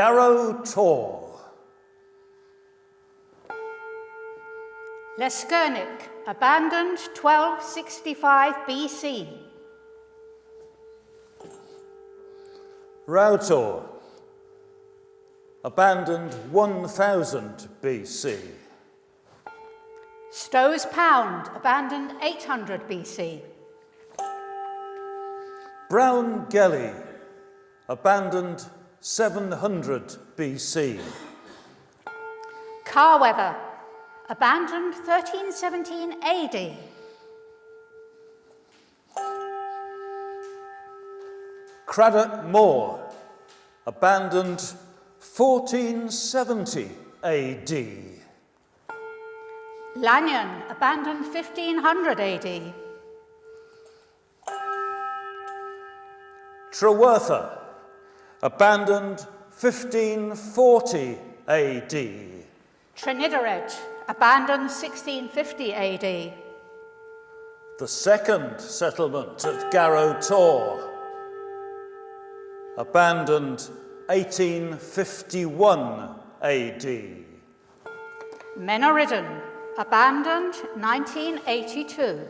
Garrow Tor. Leskernick, abandoned 1265 BC. Rautor, abandoned 1000 BC. Stowe's Pound, abandoned 800 BC. Brown Gelly, abandoned 700 BC. Carweather, abandoned 1317 AD. Craddock Moor, abandoned 1470 AD. Lanyon, abandoned 1500 AD. Tregeagle, abandoned 1540 AD. Trinidaret, abandoned 1650 AD. The second settlement at Garrow Tor, abandoned 1851 AD. Menorridon, abandoned 1982.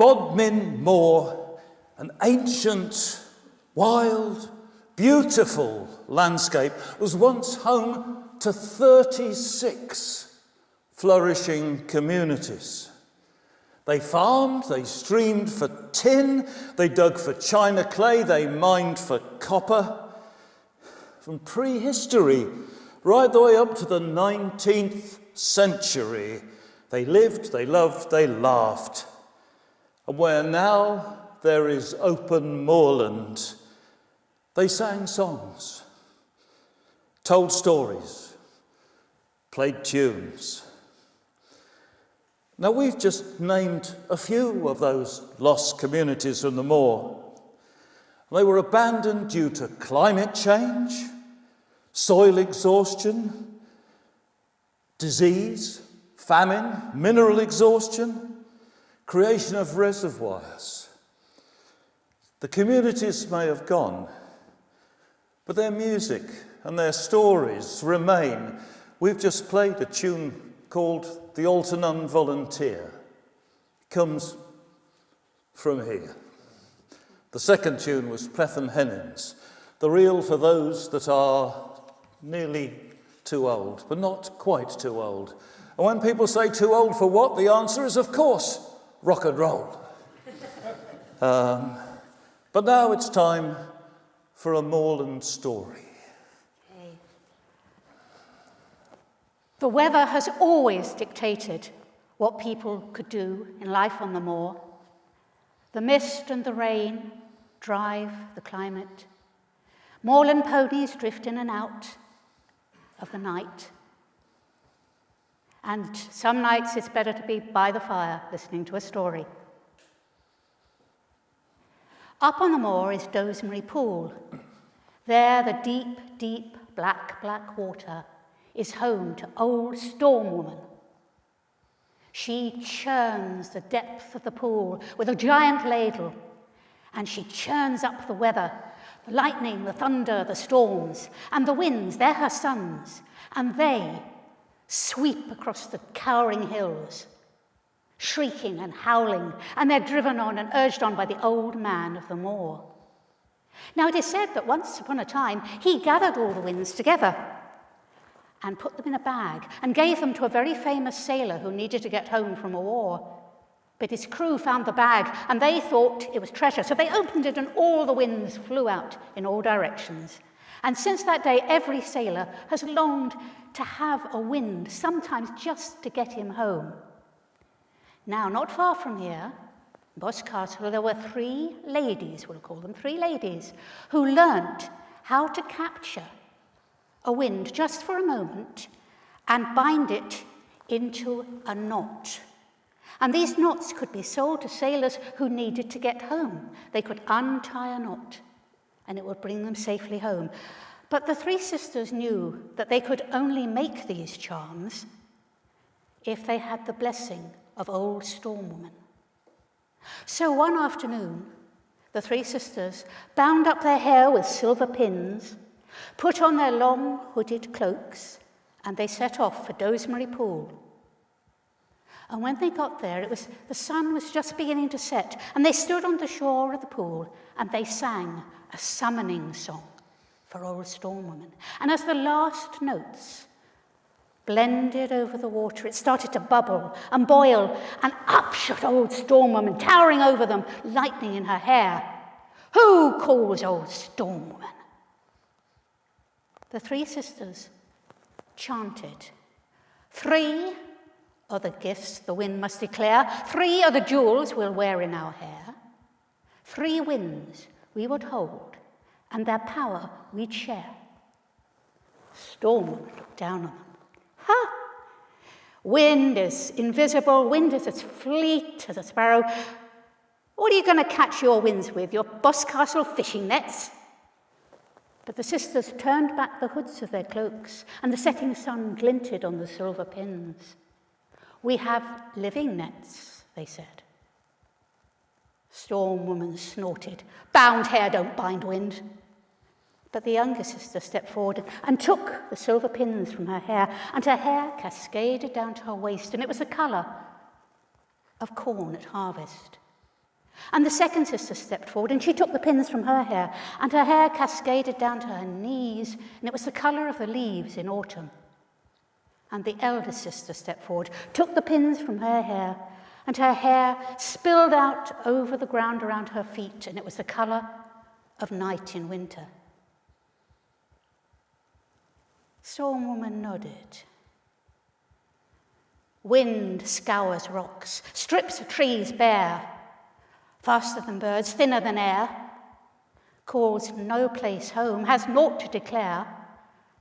Bodmin Moor, an ancient, wild, beautiful landscape, was once home to 36 flourishing communities. They farmed, they streamed for tin, they dug for china clay, they mined for copper. From prehistory right the way up to the 19th century, they lived, they loved, they laughed. And where now there is open moorland, they sang songs, told stories, played tunes. Now, we've just named a few of those lost communities from the moor. They were abandoned due to climate change, soil exhaustion, disease, famine, mineral exhaustion, creation of reservoirs. The communities may have gone, but their music and their stories remain. We've just played a tune called The Altarnun Volunteer. It comes from here. The second tune was Plethen Hennyns, the reel for those that are nearly too old, but not quite too old. And when people say too old for what, the answer is, of course, rock and roll. But now it's time for a moorland story. The weather has always dictated what people could do in life on the moor. The mist and the rain drive the climate. Moorland ponies drift in and out of the night. And some nights it's better to be by the fire listening to a story. Up on the moor is Dosemary Pool. There the deep, deep, black, black water is home to Old Stormwoman. She churns the depth of the pool with a giant ladle, and she churns up the weather, the lightning, the thunder, the storms, and the winds. They're her sons, and they sweep across the cowering hills, shrieking and howling, and they're driven on and urged on by the old man of the moor. Now it is said that once upon a time he gathered all the winds together and put them in a bag and gave them to a very famous sailor who needed to get home from a war. But his crew found the bag and they thought it was treasure, so they opened it and all the winds flew out in all directions. And since that day, every sailor has longed to have a wind, sometimes just to get him home. Now, not far from here, Boscastle, there were 3 ladies, we'll call them 3 ladies, who learnt how to capture a wind just for a moment and bind it into a knot. And these knots could be sold to sailors who needed to get home. They could untie a knot and it would bring them safely home. But the 3 sisters knew that they could only make these charms if they had the blessing of Old Stormwoman. So one afternoon, the 3 sisters bound up their hair with silver pins, put on their long hooded cloaks, and they set off for Dosemary Pool. And when they got there, the sun was just beginning to set, and they stood on the shore of the pool, and they sang a summoning song for Old Stormwoman. And as the last notes blended over the water, it started to bubble and boil, and up shot Old Stormwoman, towering over them, lightning in her hair. Who calls Old Stormwoman? The 3 sisters chanted. 3 are the gifts the wind must declare. 3 are the jewels we'll wear in our hair. 3 winds we would hold, and their power we'd share. Stormwoman looked down on them. Ha! Wind is invisible, wind is as fleet as a sparrow. What are you going to catch your winds with, your Boscastle fishing nets? But the sisters turned back the hoods of their cloaks, and the setting sun glinted on the silver pins. We have living nets, they said. Stormwoman snorted. Bound hair don't bind wind. But the younger sister stepped forward and took the silver pins from her hair, and her hair cascaded down to her waist, and it was the colour of corn at harvest. And the second sister stepped forward, and she took the pins from her hair, and her hair cascaded down to her knees, and it was the colour of the leaves in autumn. And the eldest sister stepped forward, took the pins from her hair, and her hair spilled out over the ground around her feet, and it was the colour of night in winter. Storm Woman nodded. Wind scours rocks, strips of trees bare, faster than birds, thinner than air, calls no place home, has naught to declare.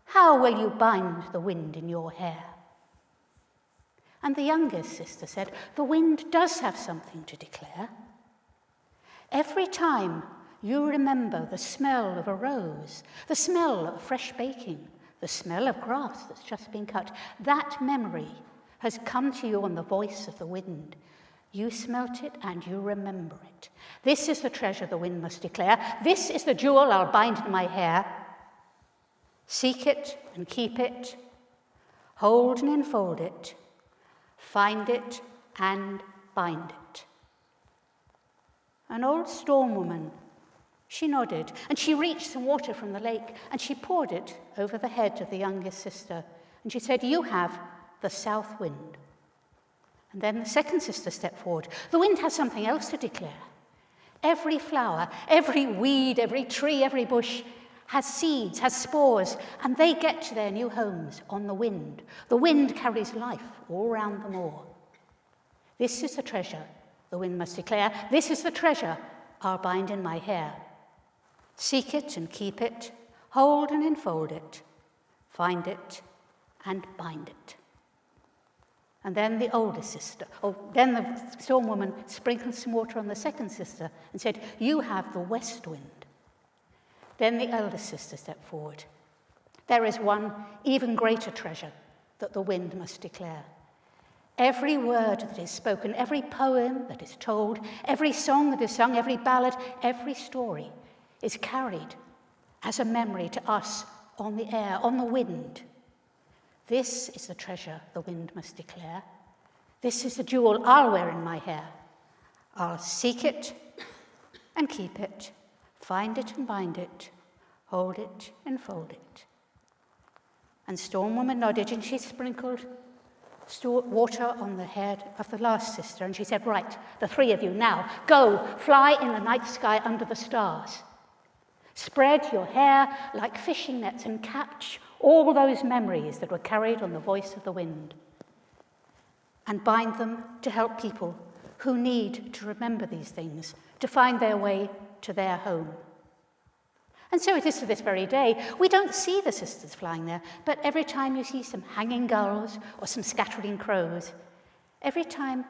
How will you bind the wind in your hair? And the youngest sister said, the wind does have something to declare. Every time you remember the smell of a rose, the smell of fresh baking, the smell of grass that's just been cut, that memory has come to you on the voice of the wind. You smelt it and you remember it. This is the treasure the wind must declare. This is the jewel I'll bind in my hair. Seek it and keep it, hold and enfold it, find it and bind it. An old storm woman, she nodded, and she reached some water from the lake, and she poured it over the head of the youngest sister, and she said, you have the south wind. And then the second sister stepped forward. The wind has something else to declare. Every flower, every weed, every tree, every bush has seeds, has spores, and they get to their new homes on the wind. The wind carries life all round the moor. This is the treasure the wind must declare. This is the treasure I'll bind in my hair. Seek it and keep it, hold and enfold it, find it and bind it. And then the then the storm woman sprinkled some water on the second sister and said, you have the west wind. Then the eldest sister stepped forward. There is one even greater treasure that the wind must declare. Every word that is spoken, every poem that is told, every song that is sung, every ballad, every story is carried as a memory to us on the air, on the wind. This is the treasure the wind must declare. This is the jewel I'll wear in my hair. I'll seek it and keep it, find it and bind it, hold it and fold it. And Storm Woman nodded, and she sprinkled water on the head of the last sister, and she said, right, the three of you now, go, fly in the night sky under the stars. Spread your hair like fishing nets and catch all those memories that were carried on the voice of the wind, and bind them to help people who need to remember these things, to find their way to their home. And so it is to this very day. We don't see the sisters flying there, but every time you see some hanging gulls or some scattering crows, every time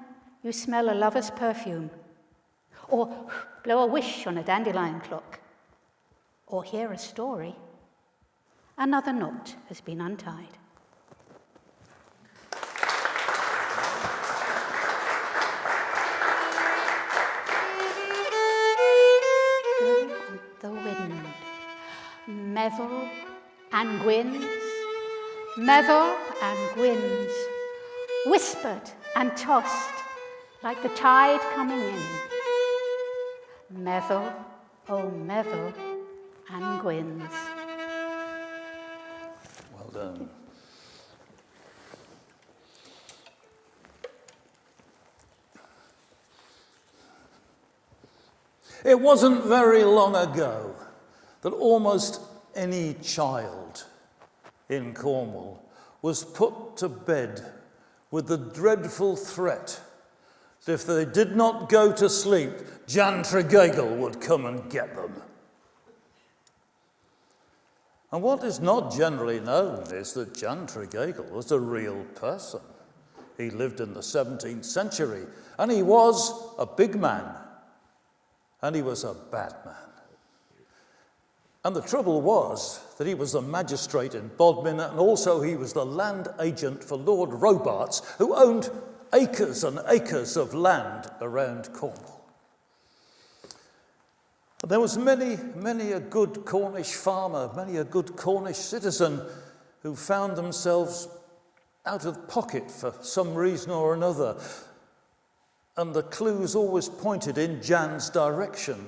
you smell a lover's perfume, or blow a wish on a dandelion clock, or hear a story, another knot has been untied. The wind. Medhel and Gwyns, Medhel and Gwyns, whispered and tossed like the tide coming in. Medhel, oh Medhel and Gwyns. Well done. It wasn't very long ago that almost any child in Cornwall was put to bed with the dreadful threat that if they did not go to sleep, Jan Tregeagle would come and get them. And what is not generally known is that Jan Tregeagle was a real person. He lived in the 17th century, and he was a big man, and he was a bad man. And the trouble was that he was the magistrate in Bodmin, and also he was the land agent for Lord Robarts, who owned acres and acres of land around Cornwall. And there was many a good Cornish farmer, many a good Cornish citizen who found themselves out of pocket for some reason or another. And the clues always pointed in Jan's direction.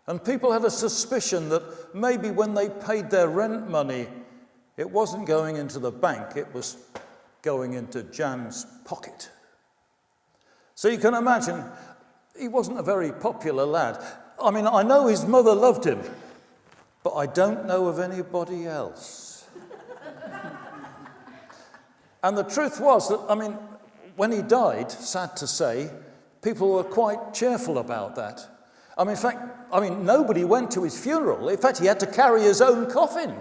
And people had a suspicion that maybe when they paid their rent money, it wasn't going into the bank, it was going into Jan's pocket. So you can imagine, he wasn't a very popular lad. I mean, I know his mother loved him, but I don't know of anybody else. And the truth was that, I mean, when he died, sad to say, people were quite cheerful about that. In fact, nobody went to his funeral. In fact, he had to carry his own coffin.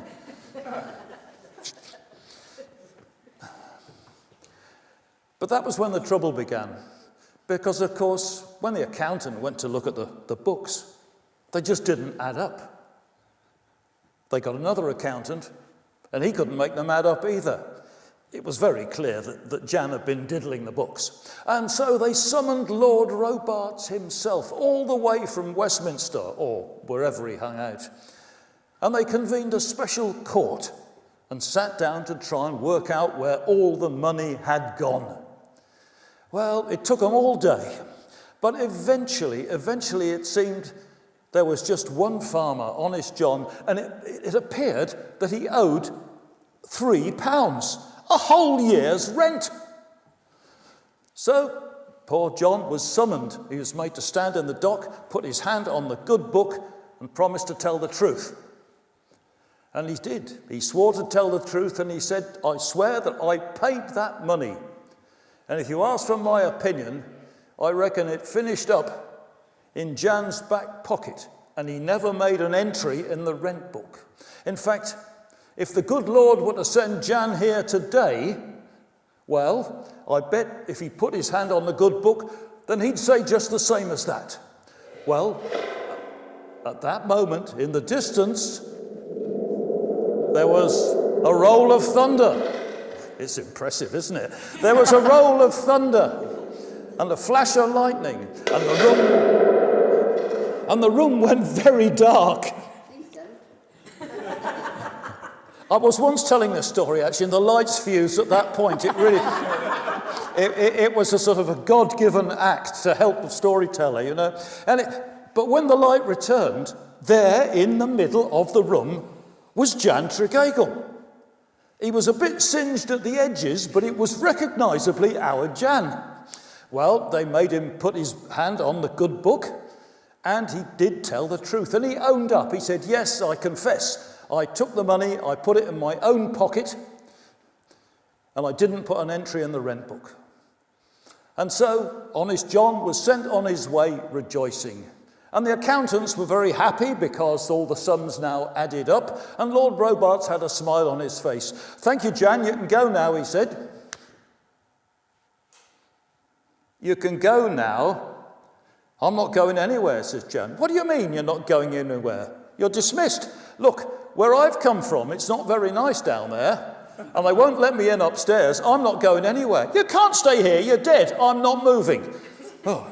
But that was when the trouble began. Because, of course, when the accountant went to look at the books, they just didn't add up. They got another accountant, and he couldn't make them add up either. It was very clear that Jan had been diddling the books. And so they summoned Lord Robarts himself, all the way from Westminster, or wherever he hung out. And they convened a special court and sat down to try and work out where all the money had gone. Well, it took them all day. But eventually it seemed there was just one farmer, Honest John, and it appeared that he owed £3, a whole year's rent. So poor John was summoned. He was made to stand in the dock, put his hand on the good book, and promised to tell the truth. And he did. He swore to tell the truth, and he said, "I swear that I paid that money. And if you ask for my opinion, I reckon it finished up in Jan's back pocket, and he never made an entry in the rent book. In fact, if the good Lord were to send Jan here today, well, I bet if he put his hand on the good book, then he'd say just the same as that." Well, at that moment, in the distance, there was a roll of thunder. It's impressive, isn't it? There was a roll of thunder and a flash of lightning, and the room went very dark. I was once telling this story, actually, and the lights fused at that point. It really, it was a sort of a God-given act to help the storyteller, you know. But when the light returned, there in the middle of the room was Jan Tregeagle. He was a bit singed at the edges, but it was recognisably our Jan. Well, they made him put his hand on the good book, and he did tell the truth. And he owned up. He said, "Yes, I confess. I took the money, I put it in my own pocket, and I didn't put an entry in the rent book." And so, Honest John was sent on his way rejoicing. And the accountants were very happy because all the sums now added up, and Lord Robarts had a smile on his face. "Thank you, Jan, you can go now," he said. "You can go now?" "I'm not going anywhere," says Jan. "What do you mean you're not going anywhere? You're dismissed. Look, where I've come from, it's not very nice down there, and they won't let me in upstairs. I'm not going anywhere." "You can't stay here, you're dead. I'm not moving." Oh.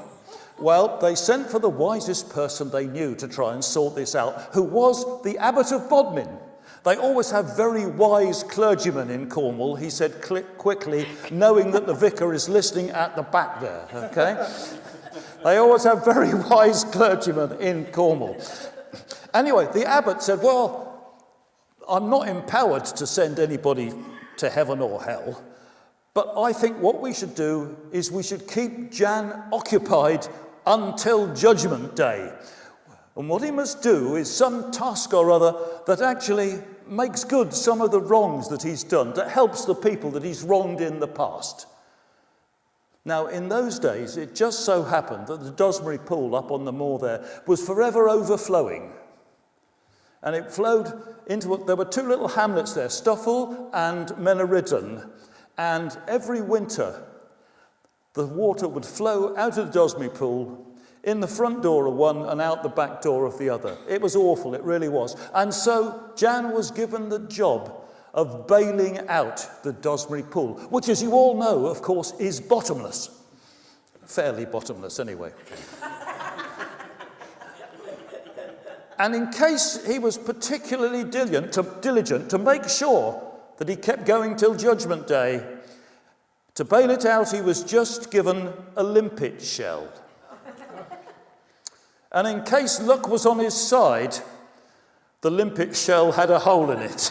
Well, they sent for the wisest person they knew to try and sort this out, who was the Abbot of Bodmin. They always have very wise clergymen in Cornwall, he said quickly, knowing that the vicar is listening at the back there, okay? They always have very wise clergymen in Cornwall. Anyway, the abbot said, "Well, I'm not empowered to send anybody to heaven or hell, but I think what we should do is we should keep Jan occupied until Judgment Day. And what he must do is some task or other that actually makes good some of the wrongs that he's done, that helps the people that he's wronged in the past." Now, in those days, it just so happened that the Dosmary Pool up on the moor there was forever overflowing. And it flowed into, there were two little hamlets there, Stoffel and Meneridden. And every winter, the water would flow out of the Dosmary Pool, in the front door of one and out the back door of the other. It was awful, it really was. And so Jan was given the job of bailing out the Dosmary Pool, which, as you all know, of course, is bottomless. Fairly bottomless, anyway. And in case he was particularly diligent to make sure that he kept going till Judgment Day, to bail it out, he was just given a limpet shell. And in case luck was on his side, the limpet shell had a hole in it.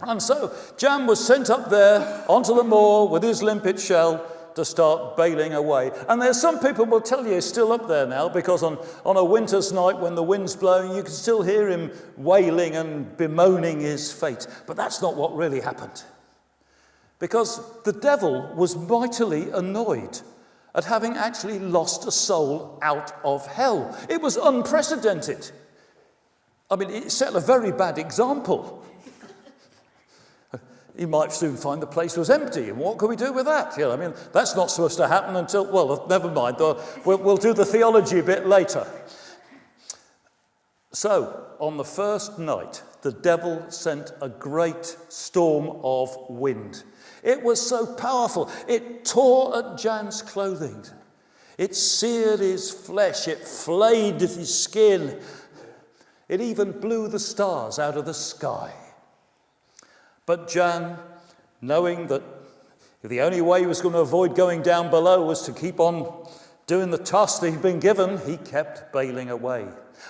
And so Jan was sent up there onto the moor with his limpet shell to start bailing away. And there's some people will tell you he's still up there now, because on a winter's night when the wind's blowing, you can still hear him wailing and bemoaning his fate. But that's not what really happened. Because the devil was mightily annoyed at having actually lost a soul out of hell. It was unprecedented. I mean, it set a very bad example. He might soon find the place was empty, and what can we do with that? I mean, that's not supposed to happen until, well, never mind. We'll do the theology a bit later. So, on the first night, the devil sent a great storm of wind. It was so powerful, it tore at Jan's clothing. It seared his flesh, it flayed his skin. It even blew the stars out of the sky. But Jan, knowing that the only way he was going to avoid going down below was to keep on doing the task that he'd been given, he kept bailing away.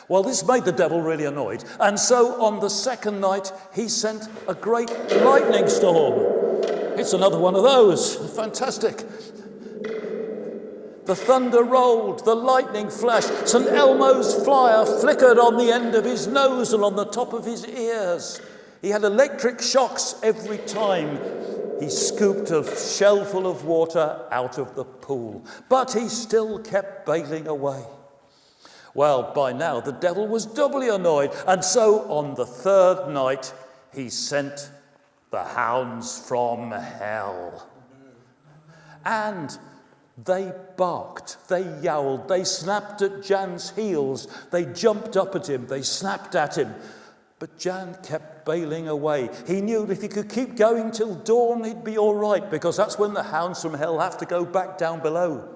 Well, this made the devil really annoyed. And so on the second night, he sent a great lightning storm. It's another one of those. Fantastic. The thunder rolled, the lightning flashed. St. Elmo's fire flickered on the end of his nose and on the top of his ears. He had electric shocks every time he scooped a shellful of water out of the pool. But he still kept bailing away. Well, by now the devil was doubly annoyed, and so on the third night he sent the hounds from hell. And they barked, they yowled, they snapped at Jan's heels, they jumped up at him, they snapped at him. But Jan kept bailing away. He knew that if he could keep going till dawn, he'd be all right, because that's when the hounds from hell have to go back down below.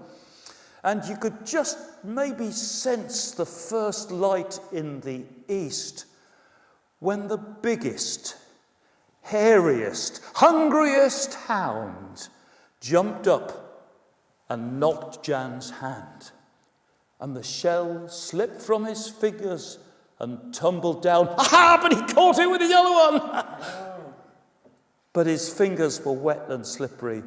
And you could just maybe sense the first light in the east when the biggest, hairiest, hungriest hound jumped up and knocked Jan's hand. And the shell slipped from his fingers and tumbled down. Aha! But he caught it with the other one! But his fingers were wet and slippery,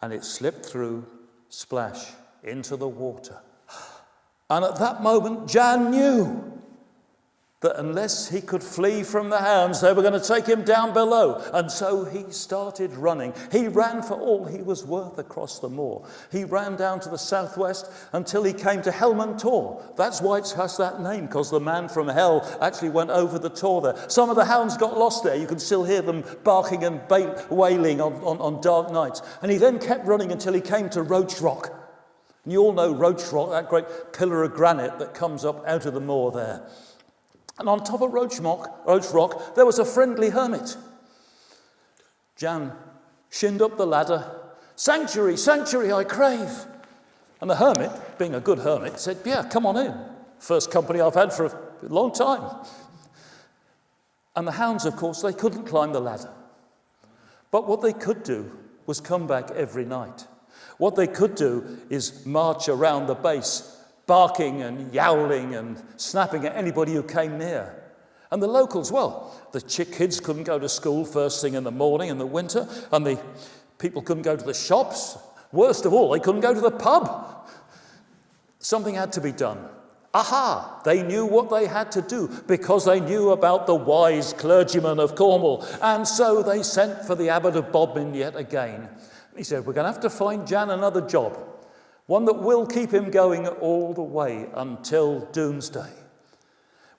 and it slipped through, splash, into the water. And at that moment, Jan knew that unless he could flee from the hounds, they were going to take him down below. And so he started running. He ran for all he was worth across the moor. He ran down to the southwest until he came to Helman Tor. That's why it has that name, because the man from hell actually went over the tor there. Some of the hounds got lost there. You can still hear them barking and wailing on dark nights. And he then kept running until he came to Roach Rock. And you all know Roach Rock, that great pillar of granite that comes up out of the moor there. And on top of Roach Rock, there was a friendly hermit. Jan shinned up the ladder. Sanctuary, sanctuary, I crave. And the hermit, being a good hermit, said, yeah, come on in. First company I've had for a long time. And the hounds, of course, they couldn't climb the ladder. But what they could do was come back every night. What they could do is march around the base, barking and yowling and snapping at anybody who came near. And the locals, well, the kids couldn't go to school first thing in the morning in the winter, and the people couldn't go to the shops. Worst of all, they couldn't go to the pub. Something had to be done. Aha! They knew what they had to do because they knew about the wise clergyman of Cornwall. And so they sent for the abbot of Bodmin yet again. He said, we're going to have to find Jan another job. One that will keep him going all the way until doomsday.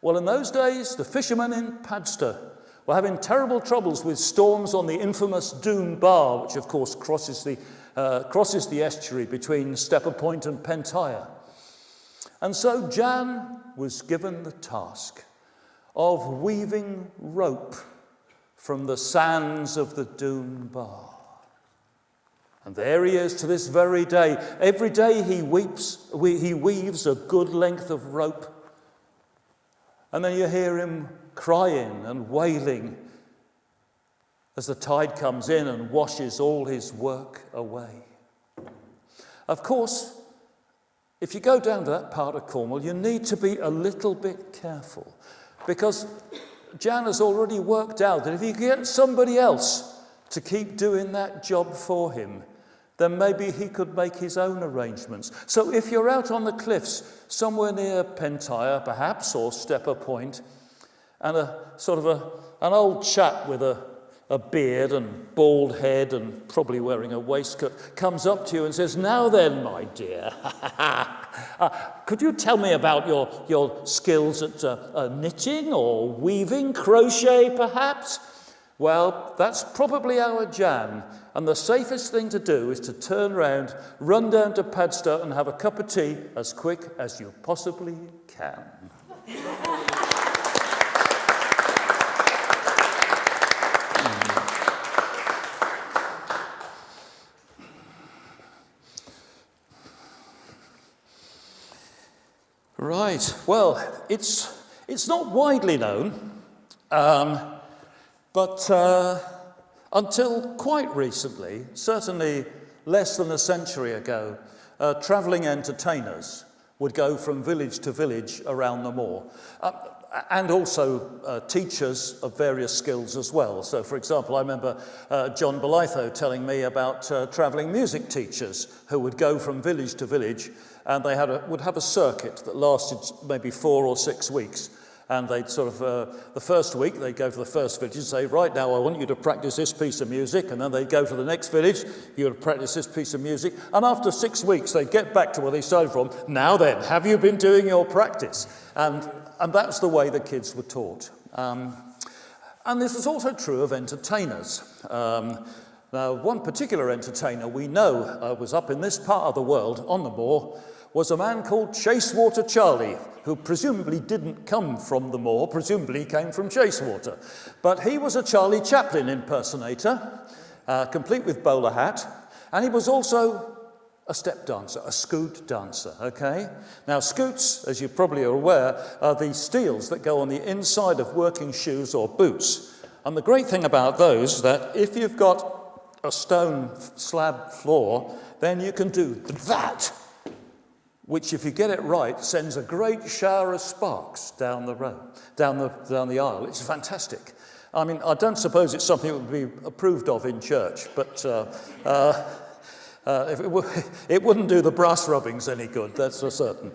Well, in those days, the fishermen in Padster were having terrible troubles with storms on the infamous Doon Bar, which, of course, crosses the estuary between Stepper Point and Pentyre. And so Jan was given the task of weaving rope from the sands of the Doon Bar. And there he is to this very day. Every day he weaves a good length of rope. And then you hear him crying and wailing as the tide comes in and washes all his work away. Of course, if you go down to that part of Cornwall, you need to be a little bit careful, because Jan has already worked out that if you get somebody else to keep doing that job for him, then maybe he could make his own arrangements. So if you're out on the cliffs, somewhere near Pentyre perhaps, or Stepper Point, and an old chap with a beard and bald head and probably wearing a waistcoat comes up to you and says, "Now then, my dear, could you tell me about your skills at knitting or weaving, crochet perhaps?" Well, that's probably our Jan, and the safest thing to do is to turn round, run down to Padstow and have a cup of tea as quick as you possibly can. Right, well, it's not widely known, but until quite recently, certainly less than a century ago, travelling entertainers would go from village to village around the moor, and also teachers of various skills as well. So, for example, I remember John Bolitho telling me about travelling music teachers who would go from village to village, and they would have a circuit that lasted maybe 4 or 6 weeks. And they'd the first week, they'd go to the first village and say, "Right, now I want you to practice this piece of music." And then they'd go to the next village, "You would practice this piece of music." And after 6 weeks, they'd get back to where they started from. "Now then, have you been doing your practice?" And that's the way the kids were taught. And this is also true of entertainers. Now, one particular entertainer we know was up in this part of the world, on the moor, was a man called Chacewater Charlie, who presumably didn't come from the moor, presumably came from Chacewater. But he was a Charlie Chaplin impersonator, complete with bowler hat, and he was also a step dancer, a scoot dancer, okay? Now, scoots, as you probably are aware, are the steels that go on the inside of working shoes or boots. And the great thing about those is that if you've got a stone slab floor, then you can do that, which, if you get it right, sends a great shower of sparks down the road, down the aisle. It's fantastic. I mean, I don't suppose it's something that would be approved of in church, but it wouldn't do the brass rubbings any good, that's for certain.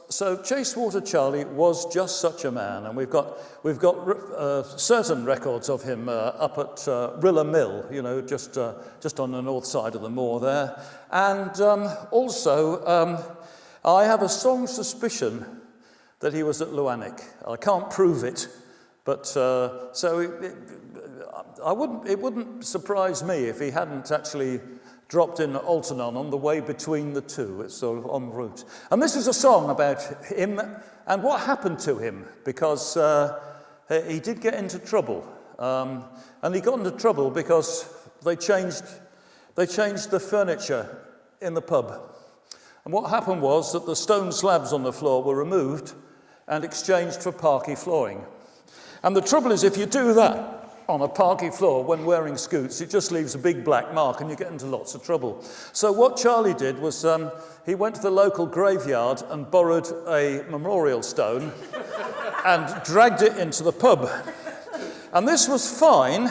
So Chacewater Charlie was just such a man, and we've got certain records of him up at Rilla Mill, just on the north side of the moor there. And also, I have a strong suspicion that he was at Luannic. I can't prove it, but it wouldn't surprise me if he hadn't actually dropped in Altarnun on the way between the two. It's sort of en route. And this is a song about him and what happened to him, because he did get into trouble. And he got into trouble because they changed the furniture in the pub. And what happened was that the stone slabs on the floor were removed and exchanged for parquet flooring. And the trouble is, if you do that on a parquet floor when wearing scoots, it just leaves a big black mark and you get into lots of trouble. So what Charlie did was he went to the local graveyard and borrowed a memorial stone and dragged it into the pub. And this was fine,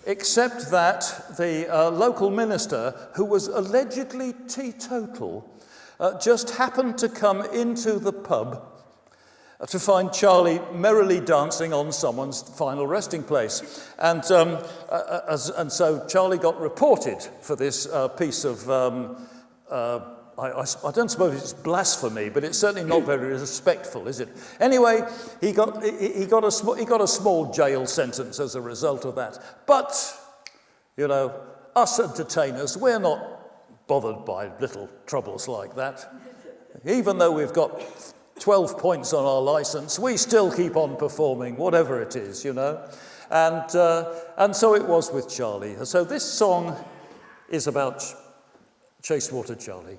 except that the local minister, who was allegedly teetotal, just happened to come into the pub to find Charlie merrily dancing on someone's final resting place. And so Charlie got reported for this piece of, I don't suppose it's blasphemy, but it's certainly not very respectful, is it? Anyway, he got a small jail sentence as a result of that. But, us entertainers, we're not bothered by little troubles like that. Even though we've got 12 points on our license, we still keep on performing, whatever it is, And so it was with Charlie. So this song is about Chacewater Charlie.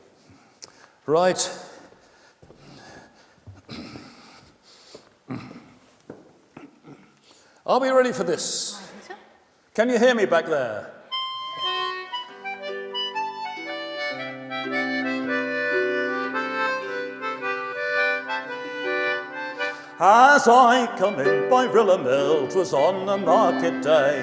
Right. Are we ready for this? Can you hear me back there? As I come in by Rilla Mill, 'twas on a market day,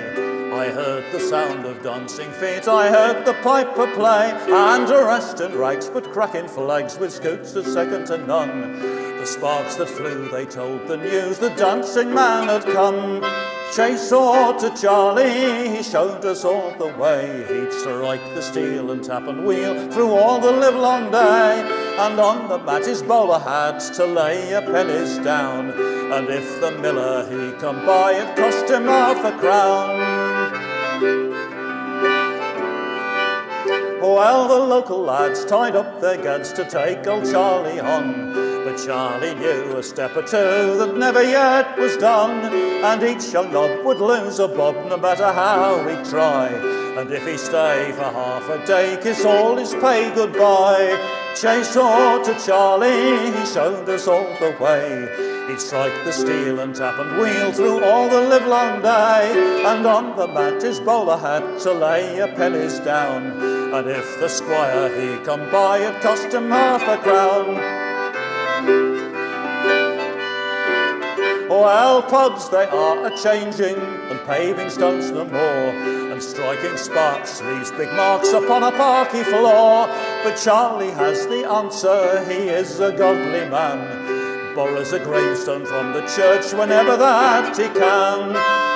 I heard the sound of dancing feet, I heard the piper play, and dressed in rags but cracking flags with scoots that second to none. The sparks that flew, they told the news, the dancing man had come. Chacewater Charlie, he showed us all the way. He'd strike the steel and tap and wheel through all the livelong day. And on the mat his bowler had to lay a pennies down. And if the miller he come by, it cost him half a crown. Well, the local lads tied up their gads to take old Charlie on. But Charlie knew a step or two that never yet was done, and each young knob would lose a bob no matter how he'd try. And if he stay for half a day, kiss all his pay goodbye. Chacewater Charlie, he showed us all the way. He'd strike the steel and tap and wheel through all the livelong day. And on the mat his bowler had to lay a pennies down. And if the squire he come by, it cost him half a crown. Well, pubs they are a-changing, and paving stones no more, and striking sparks leaves big marks upon a parky floor. But Charlie has the answer, he is a godly man, borrows a gravestone from the church whenever that he can.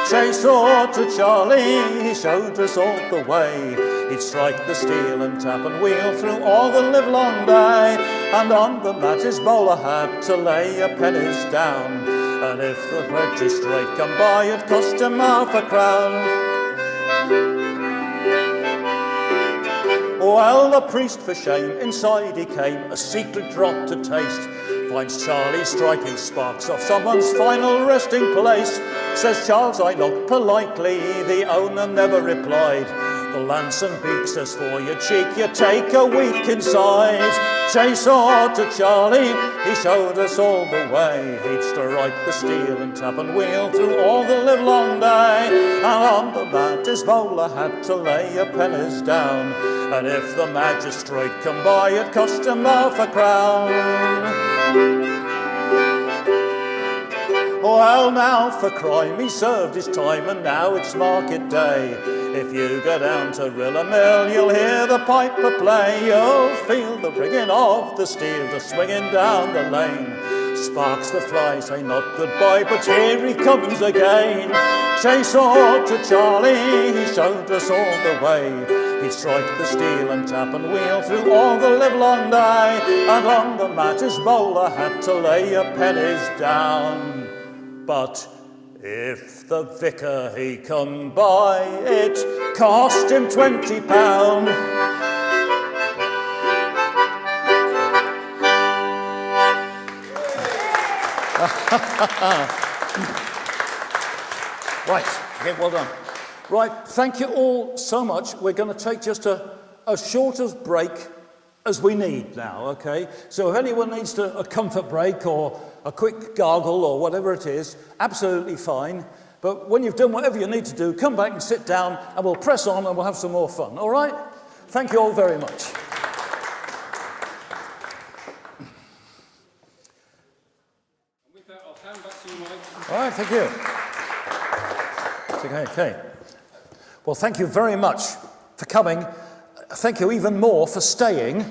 Chacewater Charlie, he showed us all the way. He'd strike the steel and tap and wheel through all the livelong day. And on the mat his bowler had to lay a pennies down. And if the magistrate come by, it cost him half a crown. Well, the priest for shame inside he came, a secret drop to taste. Finds Charlie striking sparks off someone's final resting place. Says Charles, I knocked politely, the owner never replied. The lance and beak says, for your cheek you take a week inside. Chacewater Charlie, he showed us all the way. He'd strike the steel and tap and wheel through all the livelong day. And on the mat his bowler had to lay a pennies down. And if the magistrate come by, it cost him half a crown. Well, now for crime he served his time, and now it's market day. If you go down to Rilla Mill, you'll hear the piper play. You'll feel the ringing of the steel just swinging down the lane. Sparks that fly say not goodbye, but here he comes again. Chacewater Charlie, he showed us all the way. He'd strike the steel and tap and wheel through all the livelong day. And on the mat his bowler had to lay a pennies down. But if the vicar he come by, it cost him £20. Right, okay, well done. Right, thank you all so much. We're going to take just as short a break as we need now, okay? So if anyone needs a comfort break or a quick gargle or whatever it is, absolutely fine. But when you've done whatever you need to do, come back and sit down and we'll press on and we'll have some more fun, all right? Thank you all very much. And with that, I'll hand back to you, Mike. All right, thank you. Okay. Well, thank you very much for coming. Thank you even more for staying.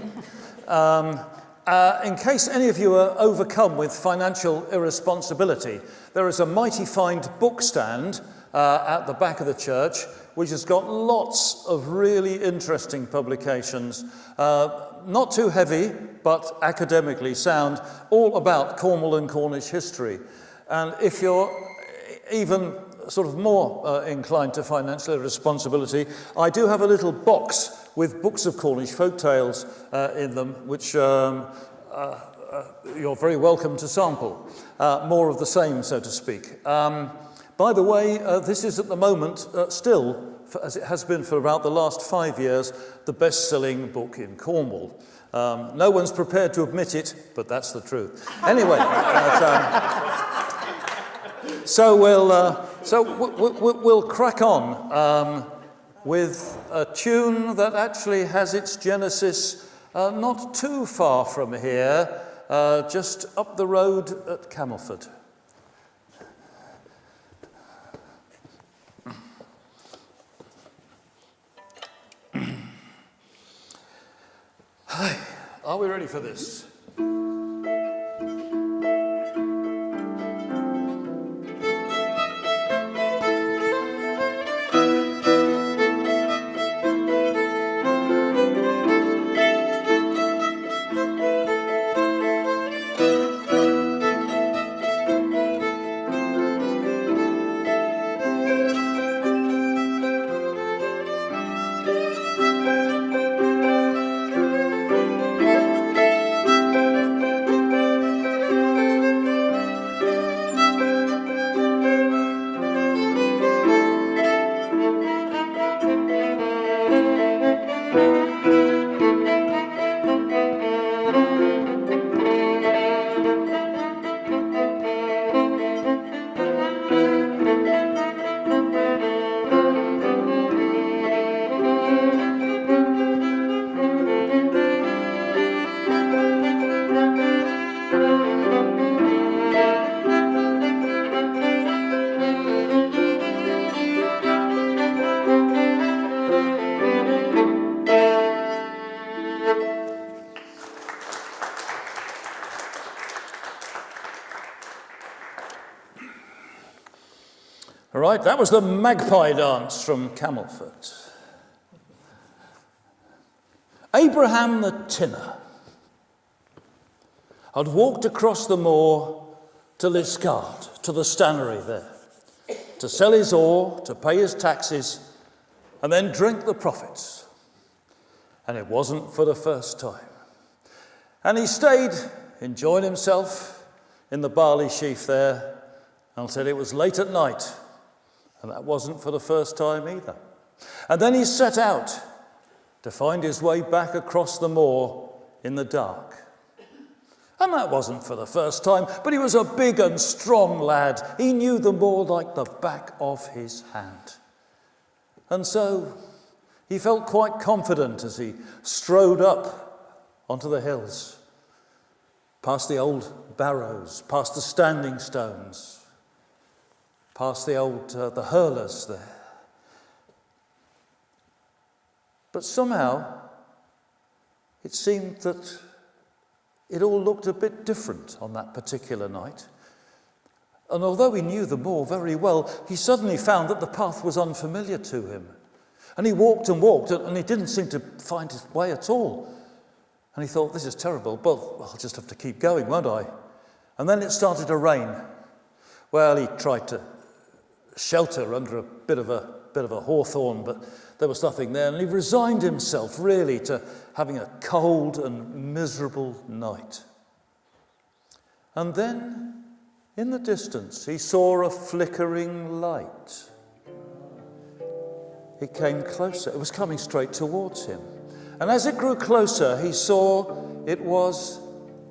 In case any of you are overcome with financial irresponsibility, there is a mighty fine book stand at the back of the church, which has got lots of really interesting publications, not too heavy, but academically sound, all about Cornwall and Cornish history. And if you're even sort of more inclined to financial irresponsibility, I do have a little box with books of Cornish folk tales in them, which you're very welcome to sample. More of the same, so to speak. By the way, this is at the moment still, as it has been for about the last 5 years, the best-selling book in Cornwall. No one's prepared to admit it, but that's the truth. Anyway, so we'll crack on with a tune that actually has its genesis not too far from here, just up the road at Camelford. Are we ready for this? All right, that was the Magpie dance from Camelford. Abraham the tinner had walked across the moor to Liscard, to the stannery there, to sell his ore, to pay his taxes, and then drink the profits. And it wasn't for the first time. And he stayed, enjoying himself in the barley sheaf there, until it was late at night. And that wasn't for the first time either. And then he set out to find his way back across the moor in the dark. And that wasn't for the first time, but he was a big and strong lad. He knew the moor like the back of his hand. And so he felt quite confident as he strode up onto the hills, past the old barrows, past the standing stones, past the hurlers there. But somehow, it seemed that it all looked a bit different on that particular night. And although he knew the moor very well, he suddenly found that the path was unfamiliar to him. And he walked and walked, and he didn't seem to find his way at all. And he thought, this is terrible, but I'll just have to keep going, won't I? And then it started to rain. Well, he tried to shelter under a bit of a hawthorn, but there was nothing there, and he resigned himself really to having a cold and miserable night. And then, in the distance, he saw a flickering light. It came closer. It was coming straight towards him. And as it grew closer, he saw it was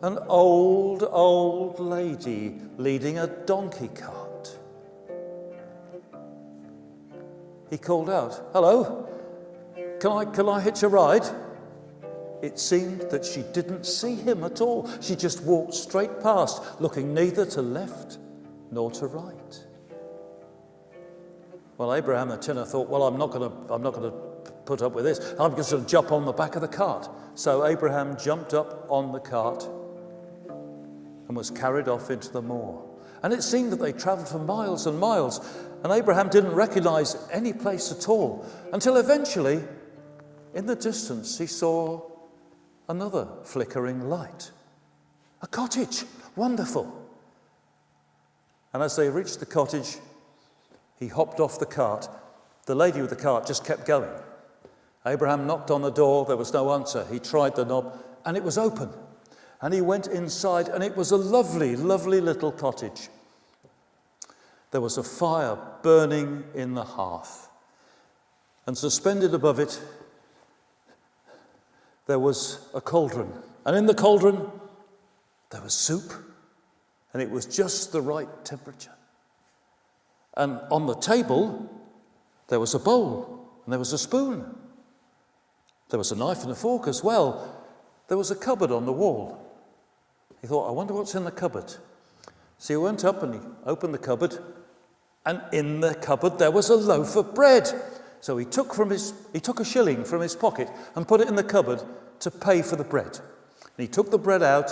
an old lady leading a donkey cart. He called out, "Hello, can I hitch a ride?" It seemed that she didn't see him at all. She just walked straight past, looking neither to left nor to right. Well, Abraham the tinner thought, well, I'm not going to put up with this. I'm just going to jump on the back of the cart. So Abraham jumped up on the cart and was carried off into the moor. And it seemed that they travelled for miles and miles, and Abraham didn't recognise any place at all, until eventually, in the distance, he saw another flickering light. A cottage. Wonderful. And as they reached the cottage, he hopped off the cart. The lady with the cart just kept going. Abraham knocked on the door. There was no answer. He tried the knob, and it was open. And he went inside, and it was a lovely, lovely little cottage. There was a fire burning in the hearth. And suspended above it, there was a cauldron. And in the cauldron, there was soup. And it was just the right temperature. And on the table, there was a bowl. And there was a spoon. There was a knife and a fork as well. There was a cupboard on the wall. He thought, I wonder what's in the cupboard. So he went up and he opened the cupboard, and in the cupboard there was a loaf of bread. So he took a shilling from his pocket and put it in the cupboard to pay for the bread. he took the bread out,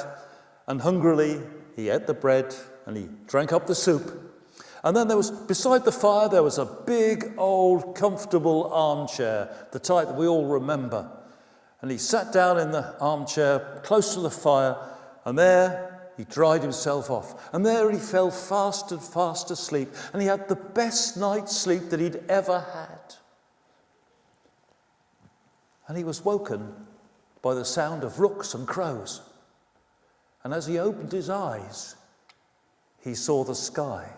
and hungrily he ate the bread, and he drank up the soup. And then beside the fire, there was a big, old, comfortable armchair, the type that we all remember. And he sat down in the armchair close to the fire, and there he dried himself off. And there he fell fast and fast asleep, and he had the best night's sleep that he'd ever had. And he was woken by the sound of rooks and crows. And as he opened his eyes, he saw the sky.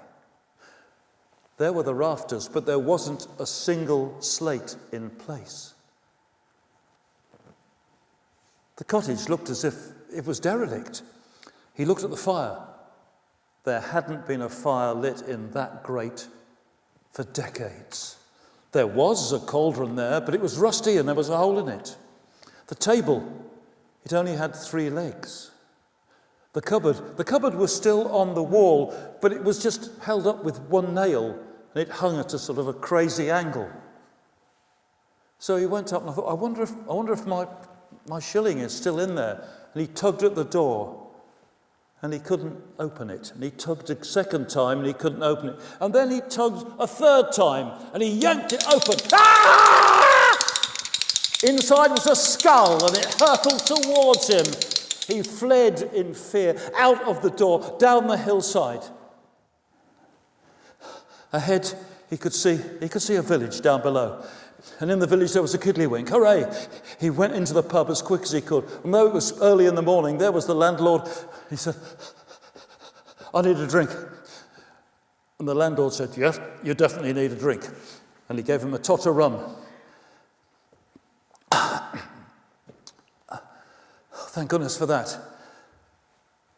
There were the rafters, but there wasn't a single slate in place. The cottage looked as if it was derelict. He looked at the fire. There hadn't been a fire lit in that grate for decades. There was a cauldron there, but it was rusty and there was a hole in it. The table, it only had 3 legs. The cupboard was still on the wall, but it was just held up with 1 nail, and it hung at a sort of a crazy angle. So he went up and I thought, I wonder if my shilling is still in there. And he tugged at the door, and he couldn't open it. And he tugged a second time, and he couldn't open it. And then he tugged a third time, and he yanked it open. Ah! Inside was a skull, and it hurtled towards him. He fled in fear, out of the door, down the hillside. Ahead, he could see a village down below. And in the village there was a kiddlywink. Hooray! He went into the pub as quick as he could. And though it was early in the morning, there was the landlord. He said, I need a drink. And the landlord said, yes, you definitely need a drink. And he gave him a tot of rum. Thank goodness for that.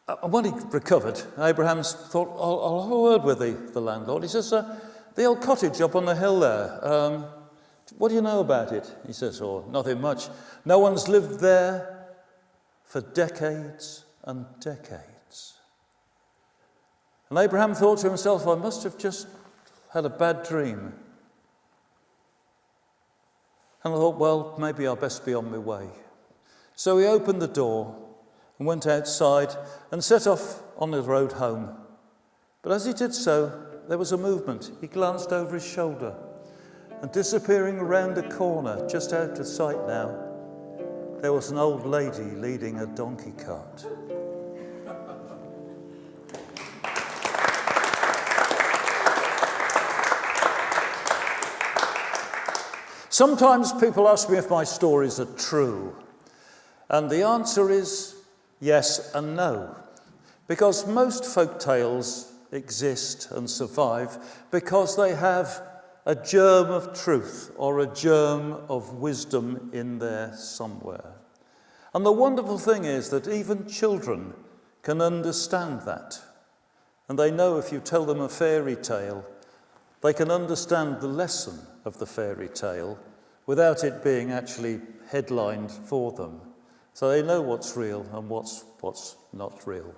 And when he recovered, Abraham thought, I'll have a word with the landlord. He says, the old cottage up on the hill there, what do you know about it? He says, nothing much. No one's lived there for decades and decades. And Abraham thought to himself, I must have just had a bad dream. And I thought, well, maybe I best be on my way. So he opened the door and went outside and set off on the road home. But as he did so, there was a movement. He glanced over his shoulder, and disappearing around a corner, just out of sight now, there was an old lady leading a donkey cart. Sometimes people ask me if my stories are true. And the answer is yes and no. Because most folk tales exist and survive because they have a germ of truth or a germ of wisdom in there somewhere. And the wonderful thing is that even children can understand that. And they know if you tell them a fairy tale, they can understand the lesson of the fairy tale without it being actually headlined for them. So they know what's real and what's not real.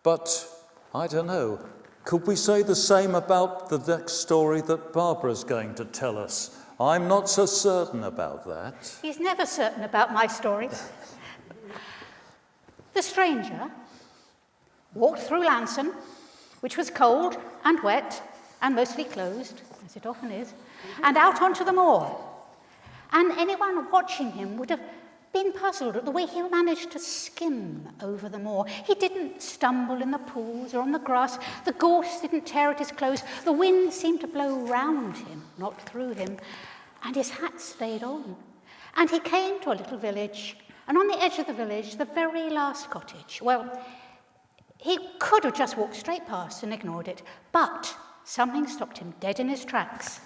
But I don't know. Could we say the same about the next story that Barbara's going to tell us? I'm not so certain about that. He's never certain about my story. The stranger walked through Lanson, which was cold and wet and mostly closed, as it often is, and out onto the moor. And anyone watching him would have been puzzled at the way he managed to skim over the moor. He didn't stumble in the pools or on the grass. The gorse didn't tear at his clothes. The wind seemed to blow round him, not through him. And his hat stayed on. And he came to a little village. And on the edge of the village, the very last cottage. Well, he could have just walked straight past and ignored it. But something stopped him dead in his tracks.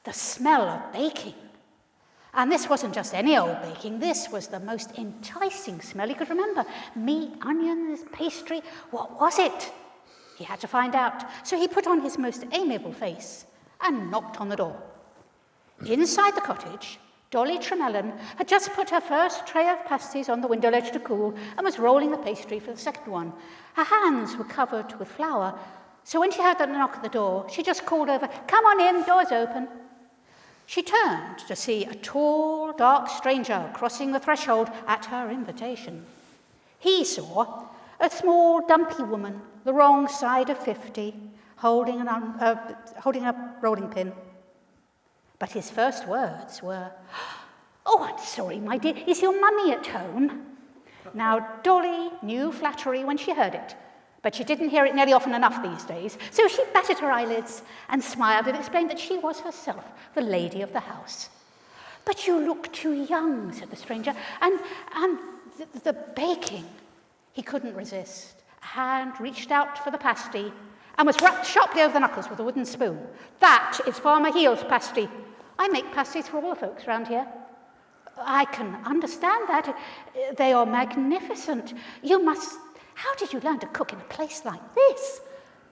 The smell of baking. And this wasn't just any old baking. This was the most enticing smell he could remember. Meat, onions, pastry. What was it? He had to find out. So he put on his most amiable face and knocked on the door. Inside the cottage, Dolly Tremellan had just put her first tray of pasties on the window ledge to cool and was rolling the pastry for the second one. Her hands were covered with flour. So when she heard the knock at the door, she just called over, "Come on in, door's open." She turned to see a tall, tall, dark stranger crossing the threshold at her invitation. He saw a small, dumpy woman, the wrong side of 50, holding a rolling pin. But his first words were, "Oh, I'm sorry, my dear, is your mummy at home?" Now, Dolly knew flattery when she heard it, but she didn't hear it nearly often enough these days, so she batted her eyelids and smiled and explained that she was herself the lady of the house. "But you look too young," said the stranger, and the baking. He couldn't resist. A hand reached out for the pasty and was rapped sharply over the knuckles with a wooden spoon. "That is Farmer Heel's pasty. I make pasties for all the folks round here." "I can understand that. They are magnificent. How did you learn to cook in a place like this?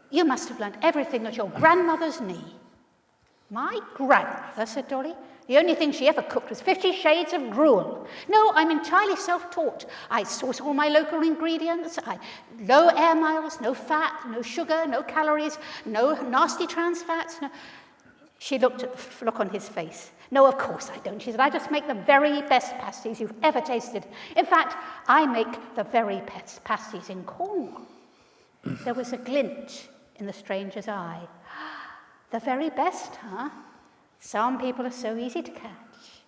You must have learned everything at your grandmother's knee." "My grandmother," said Dolly. "The only thing she ever cooked was 50 shades of gruel. No, I'm entirely self-taught. I source all my local ingredients. Low air miles, no fat, no sugar, no calories, no nasty trans fats." No. She looked at the look on his face. "No, of course I don't," she said. "I just make the very best pasties you've ever tasted. In fact, I make the very best pasties in Cornwall." There was a glint in the stranger's eye. "The very best, huh? Some people are so easy to catch."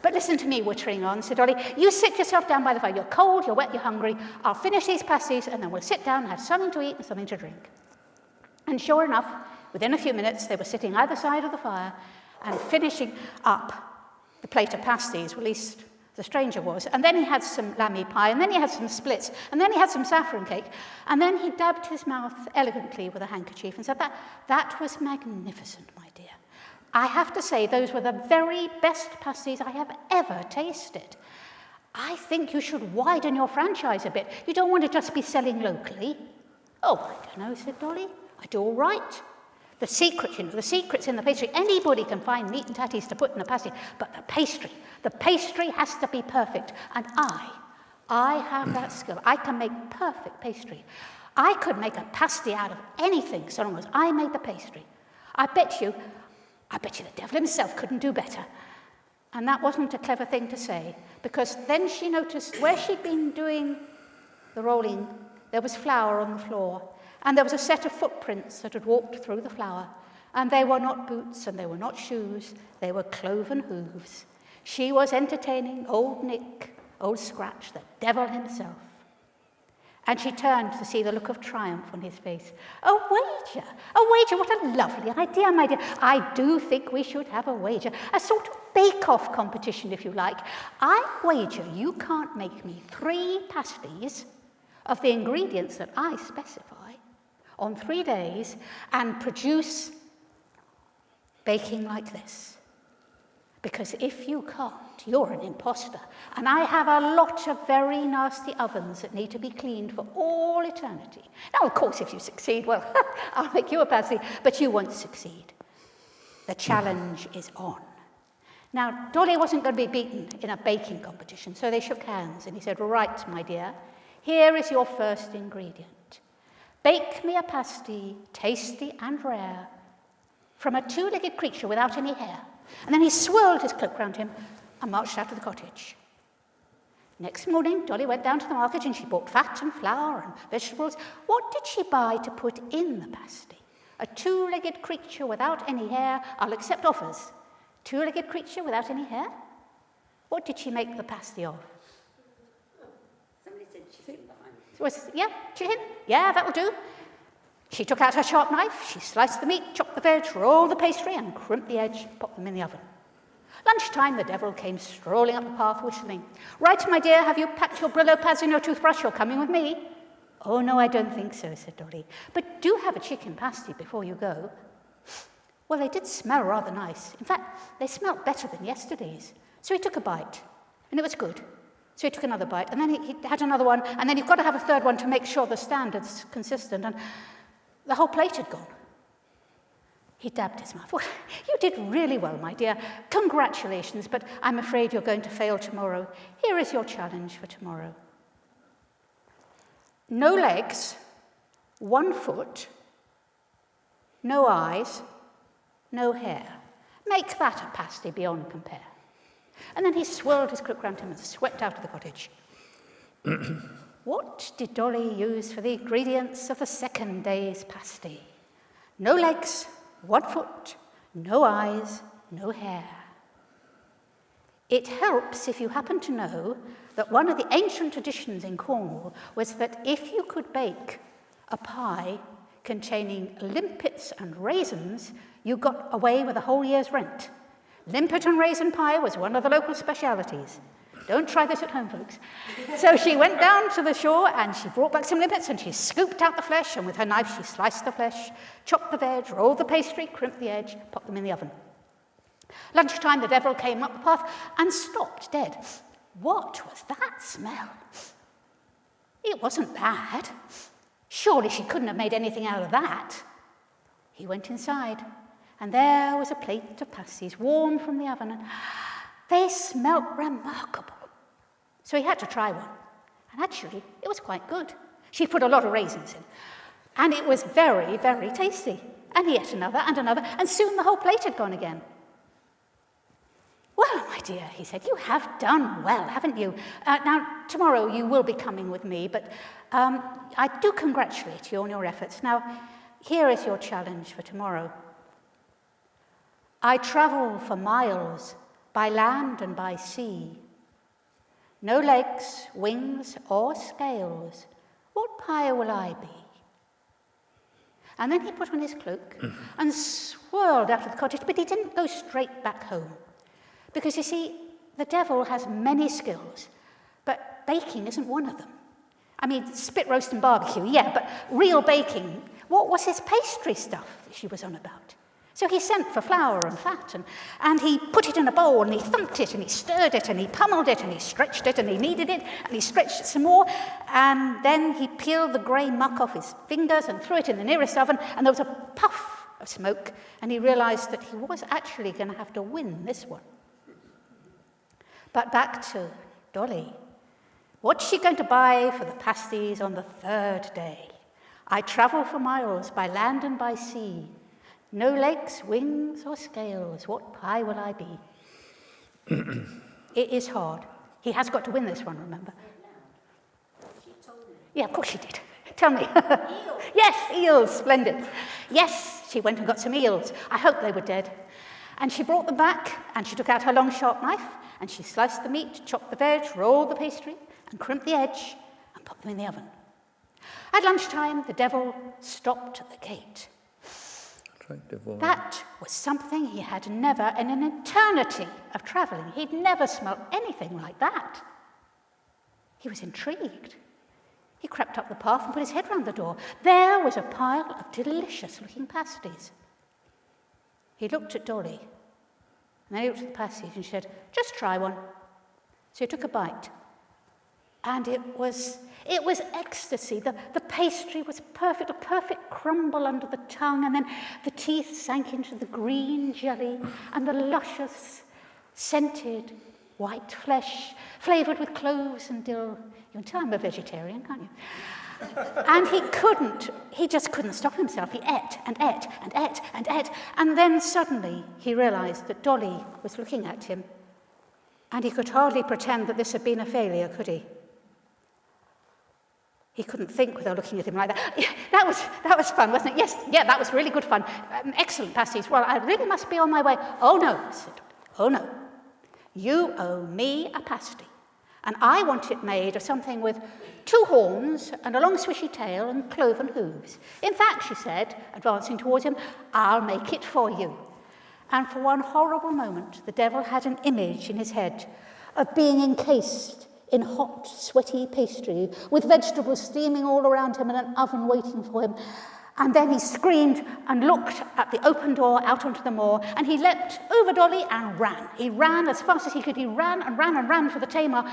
"But listen to me wittering on," said Dolly. "You sit yourself down by the fire. You're cold, you're wet, you're hungry. I'll finish these pasties, and then we'll sit down and have something to eat and something to drink." And sure enough, within a few minutes, they were sitting either side of the fire and finishing up the plate of pasties, or at least the stranger was. And then he had some lammy pie, and then he had some splits, and then he had some saffron cake, and then he dabbed his mouth elegantly with a handkerchief and said, that was magnificent, my dear. I have to say, those were the very best pasties I have ever tasted. I think you should widen your franchise a bit. You don't want to just be selling locally." "Oh, I don't know," said Dolly. "I do all right. The secret's in the pastry. Anybody can find meat and tatties to put in a pasty, but the pastry has to be perfect. And I have that skill. I can make perfect pastry. I could make a pasty out of anything so long as I made the pastry. I bet you the devil himself couldn't do better." And that wasn't a clever thing to say, because then she noticed where she'd been doing the rolling, there was flour on the floor, and there was a set of footprints that had walked through the flour, and they were not boots and they were not shoes, they were cloven hooves. She was entertaining old Nick, old Scratch, the devil himself. And she turned to see the look of triumph on his face. A wager, what a lovely idea, my dear. I do think we should have a wager, a sort of bake-off competition, if you like. I wager you can't make me 3 pasties of the ingredients that I specify on 3 days and produce baking like this. Because if you can't, you're an imposter. And I have a lot of very nasty ovens that need to be cleaned for all eternity. Now, of course, if you succeed, well, I'll make you a pasty, but you won't succeed. The challenge is on. Now, Dolly wasn't going to be beaten in a baking competition, so they shook hands, and he said, "Right, my dear, here is your first ingredient. Bake me a pasty, tasty and rare, from a 2-legged creature without any hair." And then he swirled his cloak round him and marched out of the cottage. Next morning, Dolly went down to the market and she bought fat and flour and vegetables. What did she buy to put in the pasty? A 2-legged creature without any hair. I'll accept offers. 2-legged creature without any hair? What did she make the pasty of? Somebody said chicken behind. Chicken? Yeah, that'll do. She took out her sharp knife, she sliced the meat, chopped the veg, rolled the pastry, and crimped the edge, popped them in the oven. Lunchtime, the devil came strolling up the path, whistling. "Right, my dear, have you packed your Brillo pads and your toothbrush? You're coming with me." "Oh, no, I don't think so," said Dolly. "But do have a chicken pasty before you go." Well, they did smell rather nice. In fact, they smelled better than yesterday's. So he took a bite, and it was good. So he took another bite, and then he had another one, and then you've got to have a third one to make sure the standard's consistent, and the whole plate had gone. He dabbed his mouth. "Well, you did really well, my dear. Congratulations, but I'm afraid you're going to fail tomorrow. Here is your challenge for tomorrow. No legs, 1 foot, no eyes, no hair. Make that a pasty beyond compare. And then he swirled his cloak round him and swept out of the cottage. What did Dolly use for the ingredients of the second day's pasty? No legs, 1 foot, no eyes, no hair. It helps if you happen to know that one of the ancient traditions in Cornwall was that if you could bake a pie containing limpets and raisins, you got away with a whole year's rent. Limpet and raisin pie was one of the local specialities. Don't try this at home, folks. So she went down to the shore and she brought back some limpets and she scooped out the flesh, and with her knife she sliced the flesh, chopped the veg, rolled the pastry, crimped the edge, popped them in the oven. Lunchtime, the devil came up the path and stopped dead. What was that smell? It wasn't bad. Surely she couldn't have made anything out of that. He went inside, and there was a plate of pasties, warm from the oven, and they smelt remarkable. So he had to try one, and actually, it was quite good. She put a lot of raisins in, and it was very, very tasty. And he ate another and another, and soon the whole plate had gone again. Well, my dear, he said, you have done well, haven't you? Now, tomorrow you will be coming with me, but I do congratulate you on your efforts. Now, here is your challenge for tomorrow. I travel for miles by land and by sea. No legs, wings, or scales. What pie will I be? And then he put on his cloak and swirled out of the cottage, but he didn't go straight back home. Because, you see, the devil has many skills, but baking isn't one of them. I mean, spit roast and barbecue, yeah, but real baking, what was his pastry stuff that she was on about? So he sent for flour and fat, and he put it in a bowl, and he thumped it, and he stirred it, and he pummeled it, and he stretched it, and he kneaded it, and he stretched it some more, and then he peeled the grey muck off his fingers and threw it in the nearest oven, and there was a puff of smoke, and he realised that he was actually going to have to win this one. But back to Dolly. What's she going to buy for the pasties on the third day? I travel for miles by land and by sea. No legs, wings, or scales. What pie will I be? It is hard. He has got to win this one, remember? She told me. Yeah, of course she did. Tell me. Eels. Yes, eels, splendid. Yes, she went and got some eels. I hope they were dead. And she brought them back, and she took out her long, sharp knife, and she sliced the meat, chopped the veg, rolled the pastry, and crimped the edge, and put them in the oven. At lunchtime, the devil stopped at the gate. That was something he had never, in an eternity of travelling, he'd never smelt anything like that. He was intrigued. He crept up the path and put his head round the door. There was a pile of delicious-looking pasties. He looked at Dolly, and then he looked at the pasties, and she said, just try one. So he took a bite, and it was ecstasy. The pastry was perfect, a perfect crumble under the tongue, and then the teeth sank into the green jelly, and the luscious, scented white flesh, flavoured with cloves and dill. You can tell I'm a vegetarian, can't you? And he just couldn't stop himself. He ate and ate and ate and ate, and then suddenly he realised that Dolly was looking at him, and he could hardly pretend that this had been a failure, could he? He couldn't think without looking at him like that. Yeah, that was fun, wasn't it? Yes, yeah, that was really good fun. Excellent pasties. Well, I really must be on my way. Oh, no, said Dolly. Oh, no. You owe me a pasty, and I want it made of something with 2 horns and a long swishy tail and cloven hooves. In fact, she said, advancing towards him, I'll make it for you. And for one horrible moment, the devil had an image in his head of being encased in hot, sweaty pastry, with vegetables steaming all around him and an oven waiting for him. And then he screamed and looked at the open door out onto the moor, and he leapt over Dolly and ran. He ran as fast as he could. He ran and ran and ran for the tamer.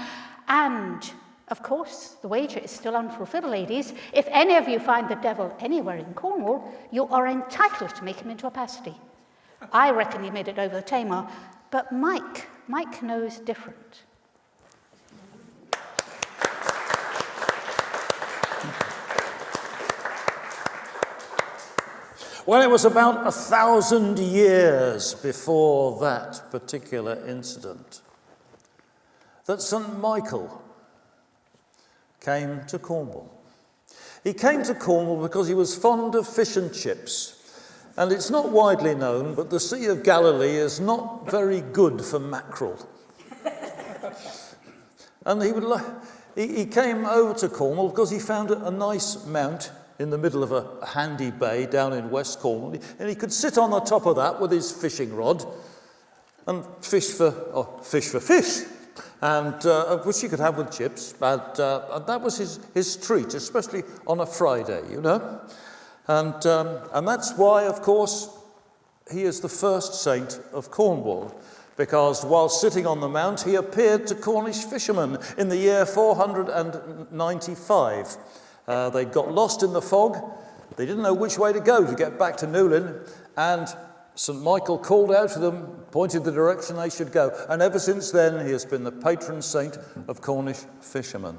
And, of course, the wager is still unfulfilled, ladies. If any of you find the devil anywhere in Cornwall, you are entitled to make him into a pasty. I reckon he made it over the tamer, but Mike knows different. Well, it was about 1,000 years before that particular incident that St. Michael came to Cornwall. He came to Cornwall because he was fond of fish and chips. And it's not widely known, but the Sea of Galilee is not very good for mackerel. And he came over to Cornwall because he found a nice mount in the middle of a handy bay down in West Cornwall. And he could sit on the top of that with his fishing rod and fish for fish. And which he could have with chips. And that was his treat, especially on a Friday, you know. And that's why, of course, he is the first saint of Cornwall, because while sitting on the mount, he appeared to Cornish fishermen in the year 495. They got lost in the fog. They didn't know which way to go to get back to Newlyn, and St. Michael called out to them, pointed the direction they should go, and ever since then he has been the patron saint of Cornish fishermen.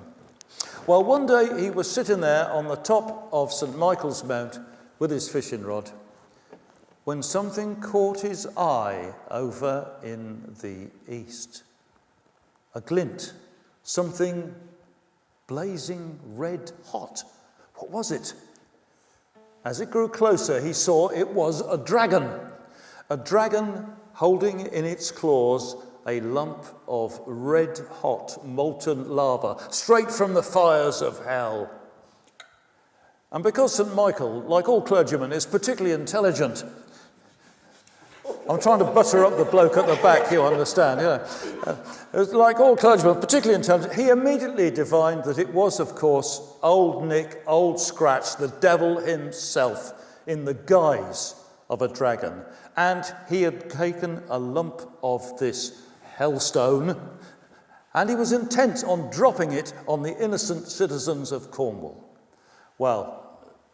Well, one day he was sitting there on the top of St. Michael's Mount with his fishing rod when something caught his eye over in the east. A glint, something blazing red hot. What was it? As it grew closer, he saw it was a dragon holding in its claws a lump of red-hot molten lava, straight from the fires of hell. And because St. Michael, like all clergymen, is particularly intelligent, I'm trying to butter up the bloke at the back, you understand, like all clergymen, particularly intelligent, he immediately divined that it was, of course, Old Nick, Old Scratch, the devil himself, in the guise of a dragon. And he had taken a lump of this hellstone, and he was intent on dropping it on the innocent citizens of Cornwall. Well,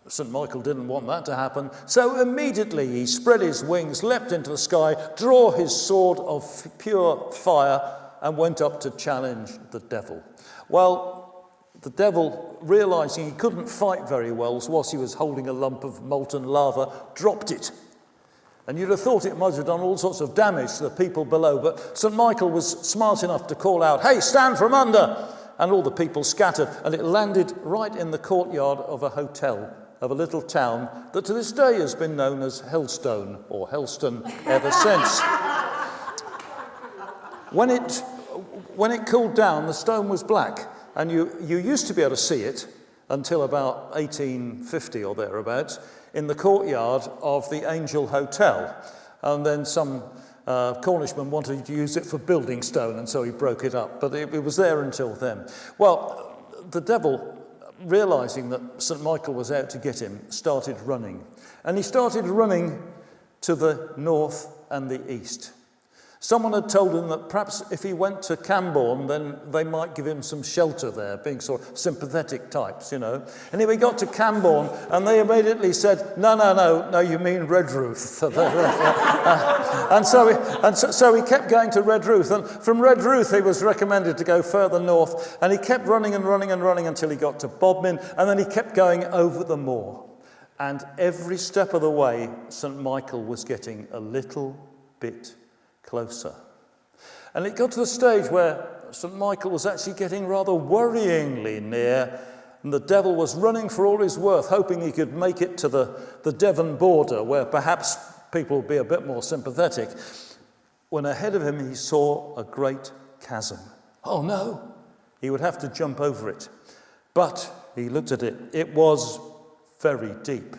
St. Michael didn't want that to happen, so immediately he spread his wings, leapt into the sky, drew his sword of pure fire, and went up to challenge the devil. Well, the devil, realizing he couldn't fight very well whilst he was holding a lump of molten lava, dropped it. And you'd have thought it might have done all sorts of damage to the people below, but St. Michael was smart enough to call out, "Hey, stand from under!" And all the people scattered, and it landed right in the courtyard of a hotel, of a little town that to this day has been known as Hellstone, or Helston ever since. When it cooled down, the stone was black, and you used to be able to see it until about 1850 or thereabouts, in the courtyard of the Angel Hotel. And then some Cornishman wanted to use it for building stone, and so he broke it up. But it was there until then. Well, the devil, realizing that St. Michael was out to get him, started running. And he started running to the north and the east. Someone had told him that perhaps if he went to Camborne, then they might give him some shelter there, being sort of sympathetic types, you know. And he got to Camborne, and they immediately said, no, you mean Redruth. So he kept going to Redruth, and from Redruth he was recommended to go further north, and he kept running until he got to Bodmin, and then he kept going over the moor. And every step of the way, St. Michael was getting a little bit closer. And it got to the stage where St. Michael was actually getting rather worryingly near, and the devil was running for all his worth, hoping he could make it to the Devon border, where perhaps people would be a bit more sympathetic, when ahead of him he saw a great chasm. Oh no, he would have to jump over it. But he looked at it. It was very deep.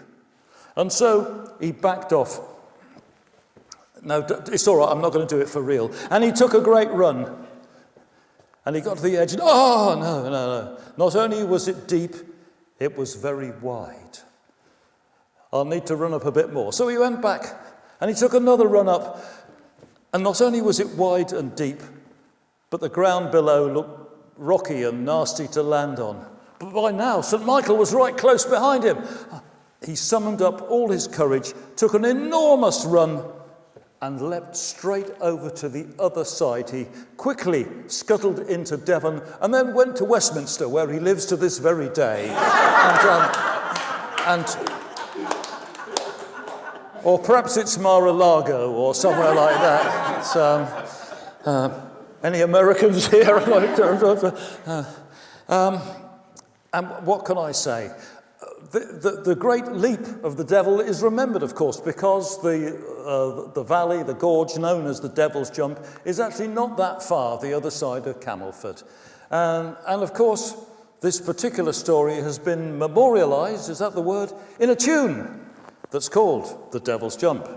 And so he backed off. No, it's all right, I'm not going to do it for real. And he took a great run. And he got to the edge, and no. Not only was it deep, it was very wide. I'll need to run up a bit more. So he went back, and he took another run up. And not only was it wide and deep, but the ground below looked rocky and nasty to land on. But by now, St. Michael was right close behind him. He summoned up all his courage, took an enormous run, and leapt straight over to the other side. He quickly scuttled into Devon and then went to Westminster, where he lives to this very day. Or perhaps it's Mar-a-Lago or somewhere like that. Any Americans here? And what can I say? The great leap of the devil is remembered, of course, because the valley, the gorge known as the Devil's Jump, is actually not that far the other side of Camelford. And of course, this particular story has been memorialised, is that the word, in a tune that's called The Devil's Jump.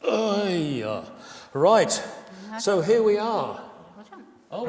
Oh, yeah. Right, so here we are. Oh.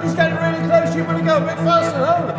He's getting really close. You want to go a bit faster, huh?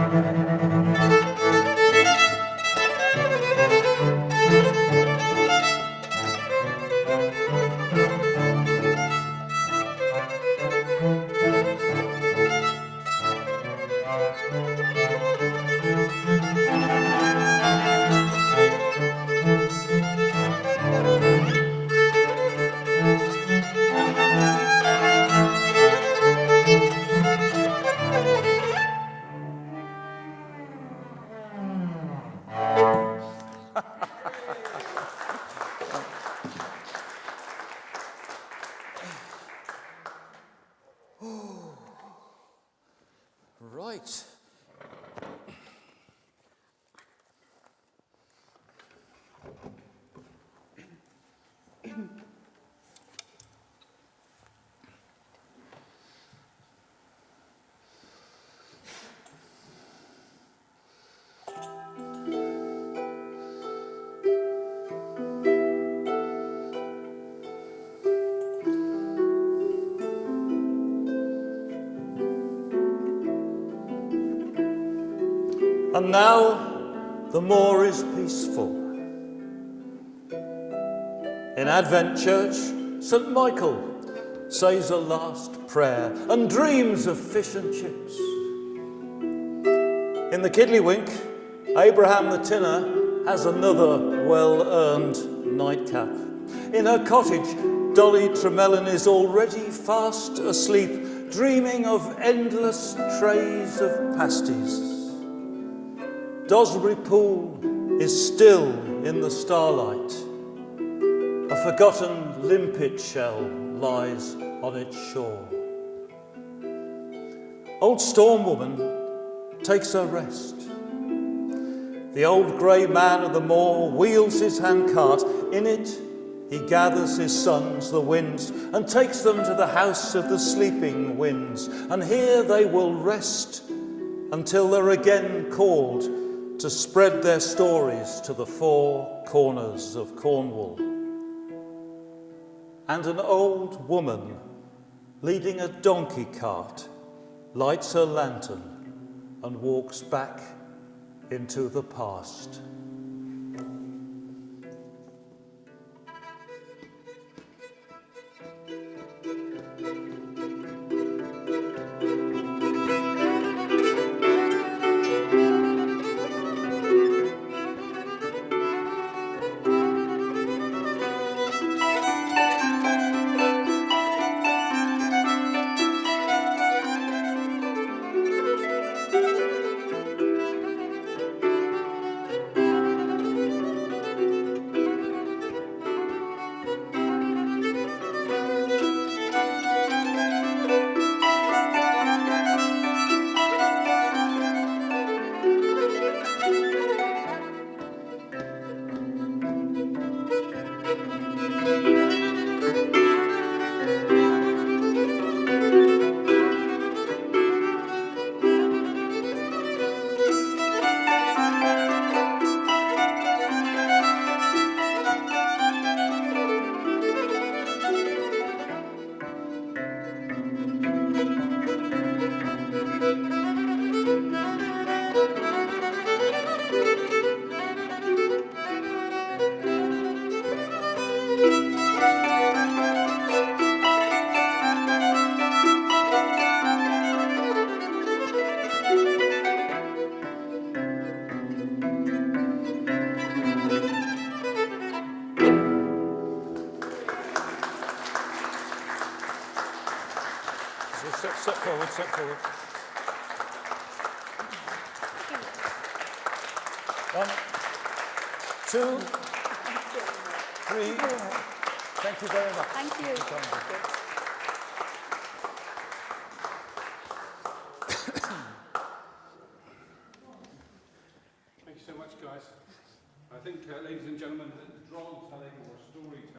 Right. And now the moor is peaceful. In Advent Church, St. Michael says a last prayer and dreams of fish and chips. In the Kiddlywink, Abraham the tinner has another well-earned nightcap. In her cottage, Dolly Tremelin is already fast asleep, dreaming of endless trays of pasties. Dosbury Pool is still in the starlight. A forgotten limpet shell lies on its shore. Old Stormwoman takes her rest. The old grey man of the moor wheels his handcart. In it, he gathers his sons, the winds, and takes them to the house of the sleeping winds. And here they will rest until they're again called to spread their stories to the four corners of Cornwall. And an old woman leading a donkey cart lights her lantern and walks back into the past. Step forward, step forward. 1, 2, 3. Thank you very much. Thank you. Thank you so much, guys. I think, ladies and gentlemen, the droll telling or storytelling